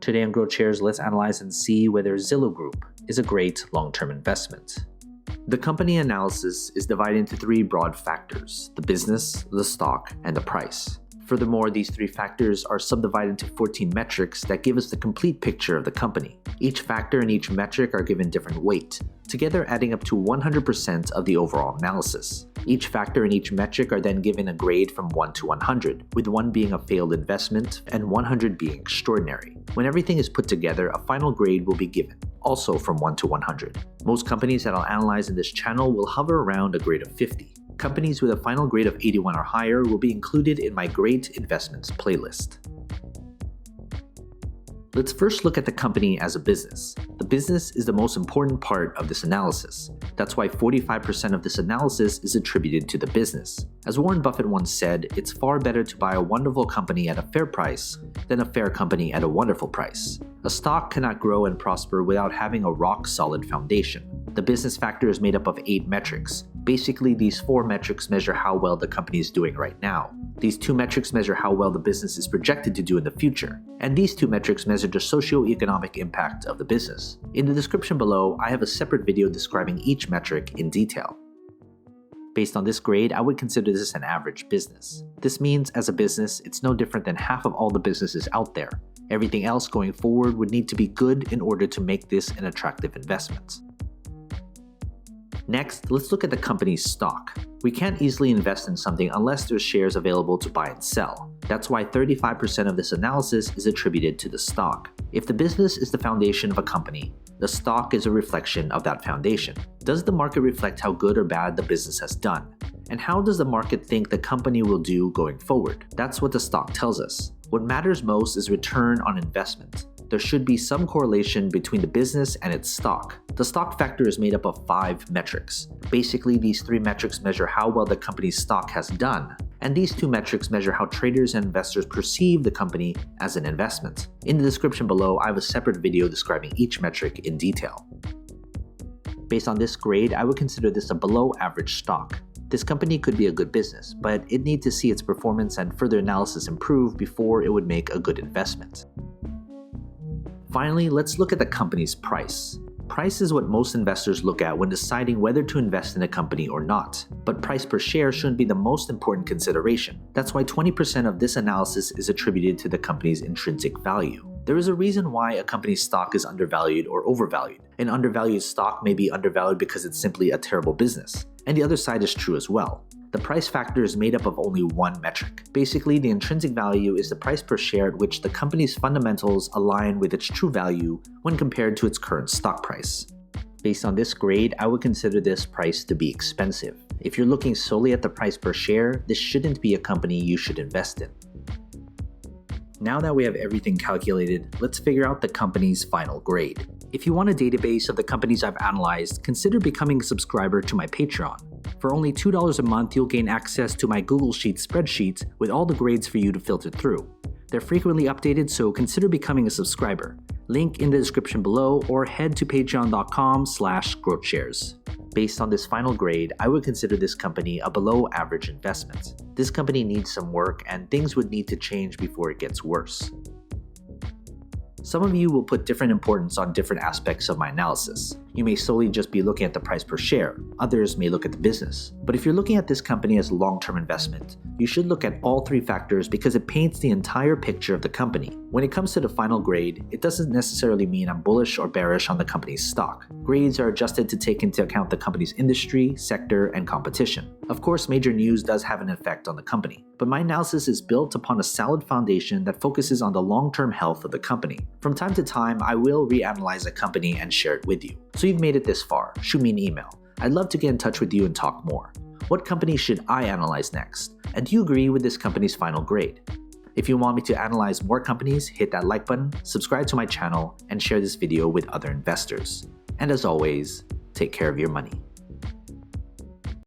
Today on GrowthShares, let's analyze and see whether Zillow Group is a great long-term investment. The company analysis is divided into three broad factors: the business, the stock, and the price. Furthermore, these three factors are subdivided into 14 metrics that give us the complete picture of the company. Each factor and each metric are given different weight, together adding up to 100% of the overall analysis. Each factor and each metric are then given a grade from 1 to 100, with 1 being a failed investment and 100 being extraordinary. When everything is put together, a final grade will be given, also from 1 to 100. Most companies that I'll analyze in this channel will hover around a grade of 50. Companies with a final grade of 81 or higher will be included in my Great Investments playlist. Let's first look at the company as a business. The business is the most important part of this analysis. That's why 45% of this analysis is attributed to the business. As Warren Buffett once said, it's far better to buy a wonderful company at a fair price than a fair company at a wonderful price. A stock cannot grow and prosper without having a rock-solid foundation. The business factor is made up of 8 metrics. Basically, these 4 metrics measure how well the company is doing right now. These 2 metrics measure how well the business is projected to do in the future. And these 2 metrics measure the socio-economic impact of the business. In the description below, I have a separate video describing each metric in detail. Based on this grade, I would consider this an average business. This means, as a business, it's no different than half of all the businesses out there. Everything else going forward would need to be good in order to make this an attractive investment. Next, let's look at the company's stock. We can't easily invest in something unless there's shares available to buy and sell. That's why 35% of this analysis is attributed to the stock. If the business is the foundation of a company, the stock is a reflection of that foundation. Does the market reflect how good or bad the business has done? And how does the market think the company will do going forward? That's what the stock tells us. What matters most is return on investment. There should be some correlation between the business and its stock. The stock factor is made up of 5 metrics. Basically, these 3 metrics measure how well the company's stock has done, and these 2 metrics measure how traders and investors perceive the company as an investment. In the description below, I have a separate video describing each metric in detail. Based on this grade, I would consider this a below average stock. This company could be a good business, but it needs to see its performance and further analysis improve before it would make a good investment. Finally, let's look at the company's price. Price is what most investors look at when deciding whether to invest in a company or not. But price per share shouldn't be the most important consideration. That's why 20% of this analysis is attributed to the company's intrinsic value. There is a reason why a company's stock is undervalued or overvalued. An undervalued stock may be undervalued because it's simply a terrible business. And the other side is true as well. The price factor is made up of only 1 metric. Basically, the intrinsic value is the price per share at which the company's fundamentals align with its true value when compared to its current stock price. Based on this grade, I would consider this price to be expensive. If you're looking solely at the price per share, this shouldn't be a company you should invest in. Now that we have everything calculated, let's figure out the company's final grade. If you want a database of the companies I've analyzed, consider becoming a subscriber to my Patreon. For only $2 a month, you'll gain access to my Google Sheets spreadsheet with all the grades for you to filter through. They're frequently updated, so consider becoming a subscriber. Link in the description below, or head to patreon.com/growthshares. Based on this final grade, I would consider this company a below average investment. This company needs some work, and things would need to change before it gets worse. Some of you will put different importance on different aspects of my analysis. You may solely just be looking at the price per share. Others may look at the business. But if you're looking at this company as a long-term investment, you should look at all 3 factors because it paints the entire picture of the company. When it comes to the final grade, it doesn't necessarily mean I'm bullish or bearish on the company's stock. Grades are adjusted to take into account the company's industry, sector, and competition. Of course, major news does have an effect on the company, but my analysis is built upon a solid foundation that focuses on the long-term health of the company. From time to time, I will reanalyze a company and share it with you. So you've made it this far, shoot me an email. I'd love to get in touch with you and talk more. What company should I analyze next? And do you agree with this company's final grade? If you want me to analyze more companies, hit that like button, subscribe to my channel, and share this video with other investors. And as always, take care of your money.